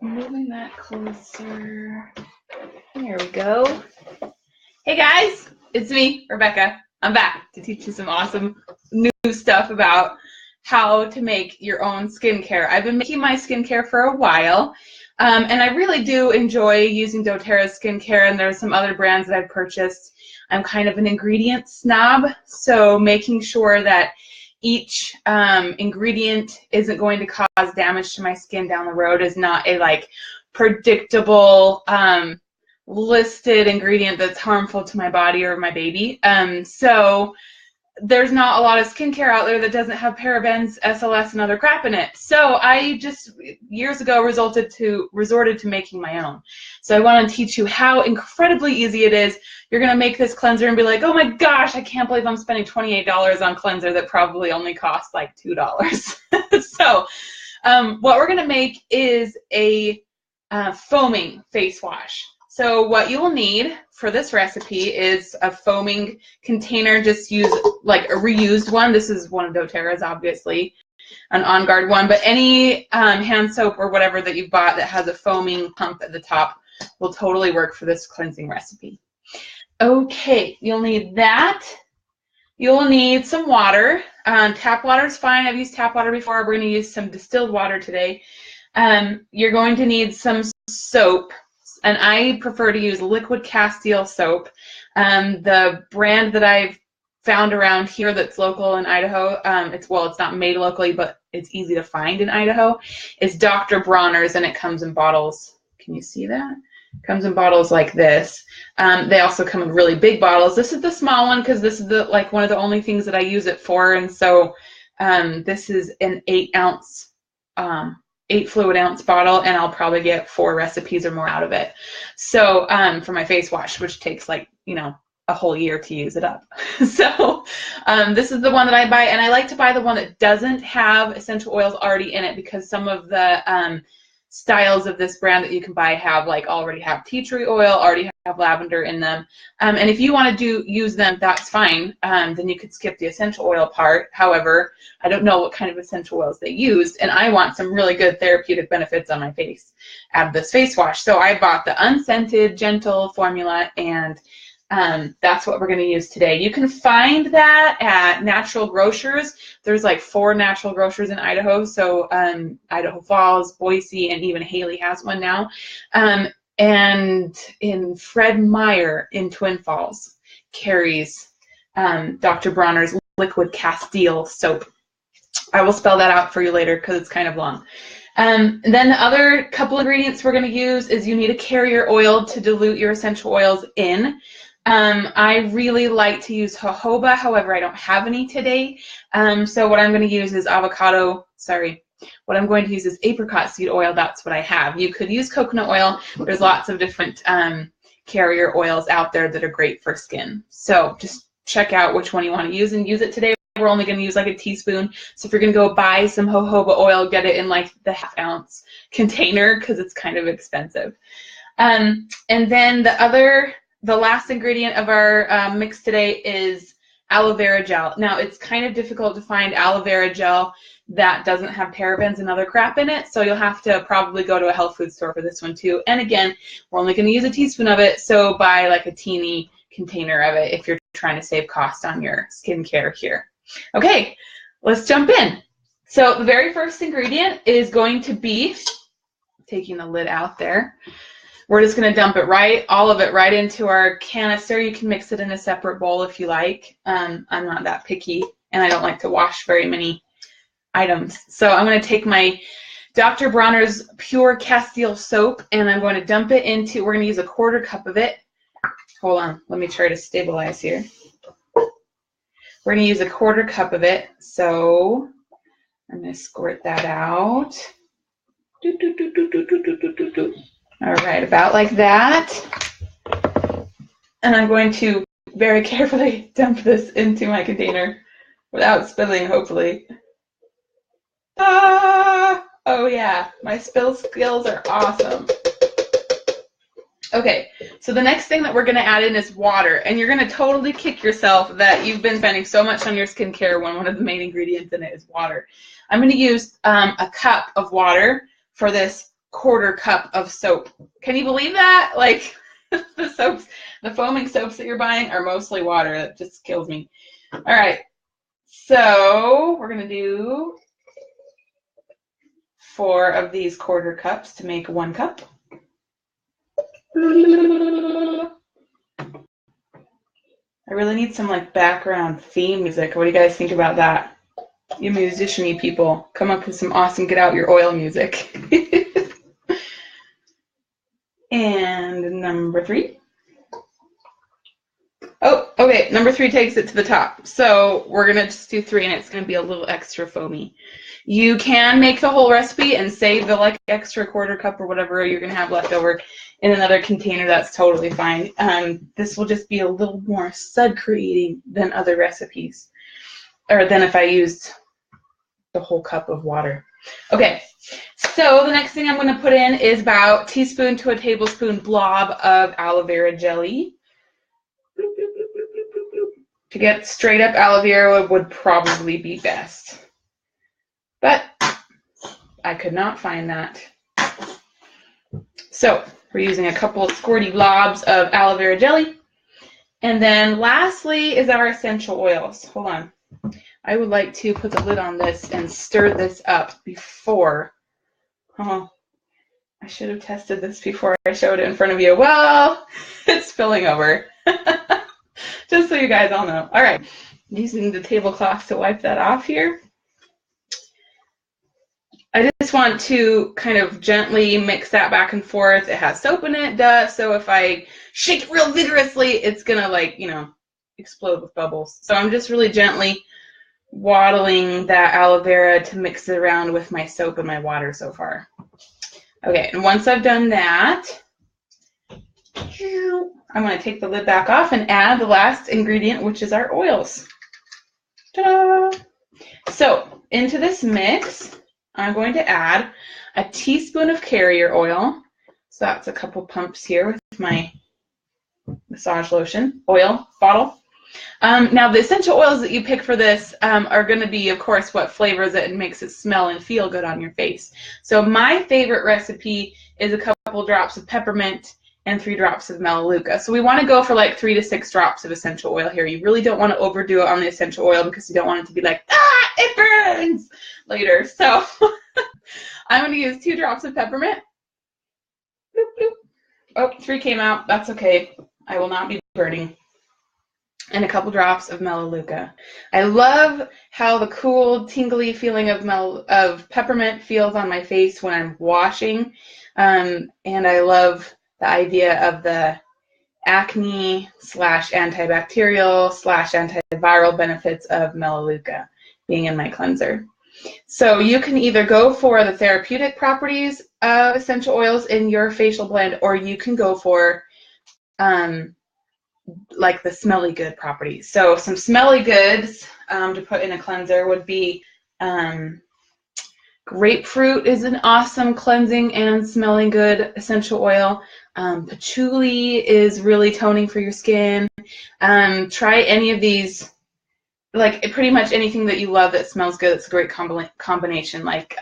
moving that closer. There we go. Hey guys, it's me, Rebecca. I'm back to teach you some awesome new stuff about how to make your own skincare. I've been making my skincare for a while, and I really do enjoy using doTERRA skincare, and there's some other brands that I've purchased. I'm kind of an ingredient snob, so making sure that each ingredient isn't going to cause damage to my skin down the road is not a predictable listed ingredient that's harmful to my body or my baby. So there's not a lot of skincare out there that doesn't have parabens, SLS, and other crap in it. So I just years ago resorted to making my own. So I want to teach you how incredibly easy it is. You're going to make this cleanser and be like, oh my gosh, I can't believe I'm spending $28 on cleanser that probably only costs like $2. So what we're going to make is a foaming face wash. So what you will need for this recipe is a foaming container. Just use like a reused one. This is one of doTERRA's, obviously, an On Guard one. But any hand soap or whatever that you bought that has a foaming pump at the top will totally work for this cleansing recipe. Okay, you'll need that. You'll need some water. Tap water is fine. I've used tap water before. We're going to use some distilled water today. You're going to need some soap. And I prefer to use liquid Castile soap. The brand that I've found around here that's local in Idaho, it's not made locally, but it's easy to find in Idaho, is Dr. Bronner's, and it comes in bottles. Can you see that? It comes in bottles like this. They also come in really big bottles. This is the small one because this is one of the only things that I use it for, and so this is an 8-ounce 8 fluid ounce bottle, and I'll probably get 4 recipes or more out of it. So for my face wash, which takes a whole year to use it up. So this is the one that I buy, and I like to buy the one that doesn't have essential oils already in it, because some of the styles of this brand that you can buy already have tea tree oil, already have lavender in them. And if you want to use them, that's fine. Then you could skip the essential oil part. However, I don't know what kind of essential oils they used, and I want some really good therapeutic benefits on my face out of this face wash. So I bought the unscented, gentle formula, and that's what we're going to use today. You can find that at natural grocers. There's 4 natural grocers in Idaho. So Idaho Falls, Boise, and even Haley has one now. And in Fred Meyer in Twin Falls carries Dr. Bronner's liquid Castile soap. I will spell that out for you later because it's kind of long. Then the other couple ingredients we're going to use is you need a carrier oil to dilute your essential oils in. I really like to use jojoba, however, I don't have any today. So what I'm going to use is what I'm going to use is apricot seed oil. That's what I have. You could use coconut oil. There's lots of different carrier oils out there that are great for skin. So just check out which one you want to use and use it today. We're only going to use a teaspoon. So if you're going to go buy some jojoba oil, get it in the 1/2 ounce container because it's kind of expensive. And then the last ingredient of our mix today is aloe vera gel. Now, it's kind of difficult to find aloe vera gel that doesn't have parabens and other crap in it, so you'll have to probably go to a health food store for this one too. And again, we're only going to use a teaspoon of it, so buy a teeny container of it if you're trying to save cost on your skincare here. Okay, let's jump in. So the very first ingredient is going to be, taking the lid out there, we're just going to dump it all of it right into our canister. You can mix it in a separate bowl if you like. I'm not that picky, and I don't like to wash very many items. So I'm going to take my Dr. Bronner's Pure Castile soap, and I'm going to dump it into, we're going to use a 1/4 cup of it. Hold on, let me try to stabilize here. We're going to use a 1/4 cup of it, so I'm going to squirt that out. All right, about like that. And I'm going to very carefully dump this into my container without spilling, hopefully. Oh yeah, my spill skills are awesome. Okay, so the next thing that we're going to add in is water, and you're going to totally kick yourself that you've been spending so much on your skincare when one of the main ingredients in it is water. I'm going to use a cup of water for this 1/4 cup of soap. Can you believe that? Like the soaps, the foaming soaps that you're buying are mostly water. That just kills me. All right, so we're gonna do 4 of these 1/4 cups to make 1 cup. I really need some like background theme music. What do you guys think about that? You musician-y people, come up with some awesome get out your oil music. And number 3. Oh, okay, number 3 takes it to the top. So we're gonna just do 3 and it's gonna be a little extra foamy. You can make the whole recipe and save the like extra 1/4 cup or whatever you're gonna have left over in another container. That's totally fine. This will just be a little more sud creating than other recipes, or than if I used the whole cup of water. Okay, so the next thing I'm gonna put in is about teaspoon to a tablespoon blob of aloe vera jelly. To get straight up aloe vera would probably be best, but I could not find that. So we're using a couple of squirty blobs of aloe vera jelly. And then lastly is our essential oils. Hold on. I would like to put the lid on this and stir this up before. Oh, I should have tested this before I showed it in front of you. Well, it's spilling over. Just so you guys all know. All right, using the tablecloth to wipe that off here. I just want to kind of gently mix that back and forth. It has soap in it, duh. So if I shake it real vigorously, it's gonna like, you know, explode with bubbles. So I'm just really gently waddling that aloe vera to mix it around with my soap and my water so far. Okay, and once I've done that, I'm going to take the lid back off and add the last ingredient, which is our oils. Ta-da! So into this mix, I'm going to add a teaspoon of carrier oil. So that's a couple pumps here with my massage lotion oil bottle. Now the essential oils that you pick for this are going to be, of course, what flavors it and makes it smell and feel good on your face. So my favorite recipe is a couple drops of peppermint and 3 drops of melaleuca. So we want to go for like 3 to 6 drops of essential oil here. You really don't want to overdo it on the essential oil because you don't want it to be like, ah, it burns later. So I'm going to use 2 drops of peppermint. Bloop, bloop. Oh, 3 came out. That's okay. I will not be burning. And a couple drops of melaleuca. I love how the cool, tingly feeling of peppermint feels on my face when I'm washing. And I love the idea of the acne / antibacterial / antiviral benefits of melaleuca being in my cleanser. So you can either go for the therapeutic properties of essential oils in your facial blend, or you can go for like the smelly good properties. So some smelly goods to put in a cleanser would be grapefruit is an awesome cleansing and smelling good essential oil. Patchouli is really toning for your skin. Try any of these, like pretty much anything that you love that smells good. It's a great combination. Like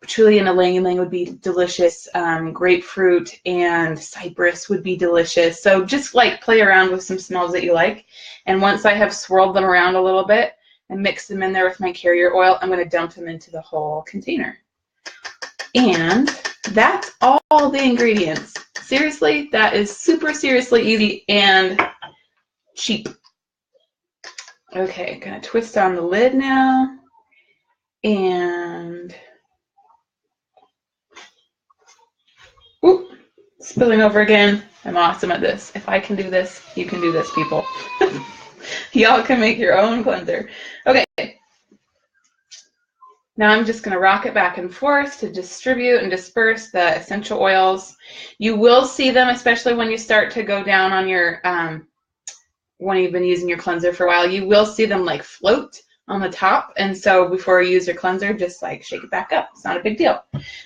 patchouli and ylang-ylang would be delicious. Grapefruit and cypress would be delicious. So just like play around with some smells that you like. And once I have swirled them around a little bit and mixed them in there with my carrier oil, I'm going to dump them into the whole container. And that's all the ingredients. Seriously, that is super seriously easy and cheap. Okay, gonna twist on the lid now. And oop, spilling over again. I'm awesome at this. If I can do this, you can do this, people. Y'all can make your own cleanser. Okay. Now I'm just going to rock it back and forth to distribute and disperse the essential oils. You will see them, especially when you start to go down on your, when you've been using your cleanser for a while, you will see them like float on the top. And so before you use your cleanser, just like shake it back up. It's not a big deal.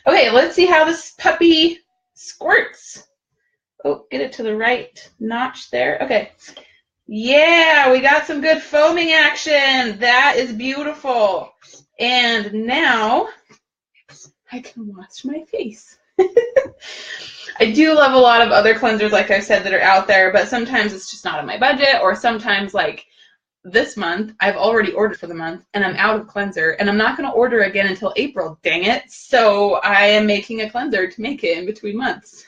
Okay, let's see how this puppy squirts. Oh, get it to the right notch there. Okay. Yeah, we got some good foaming action. That is beautiful. And now I can wash my face. I do love a lot of other cleansers, like I said, that are out there, but sometimes it's just not in my budget, or sometimes, like this month, I've already ordered for the month, and I'm out of cleanser, and I'm not going to order again until April, dang it. So I am making a cleanser to make it in between months.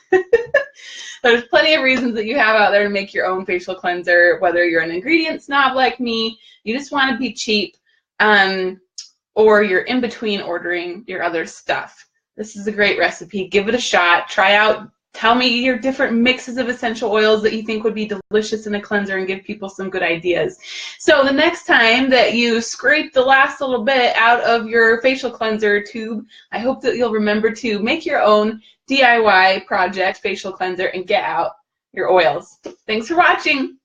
There's plenty of reasons that you have out there to make your own facial cleanser, whether you're an ingredient snob like me, you just want to be cheap, or you're in between ordering your other stuff. This is a great recipe. Give it a shot. Try out. Tell me your different mixes of essential oils that you think would be delicious in a cleanser and give people some good ideas. So the next time that you scrape the last little bit out of your facial cleanser tube, I hope that you'll remember to make your own DIY project facial cleanser and get out your oils. Thanks for watching.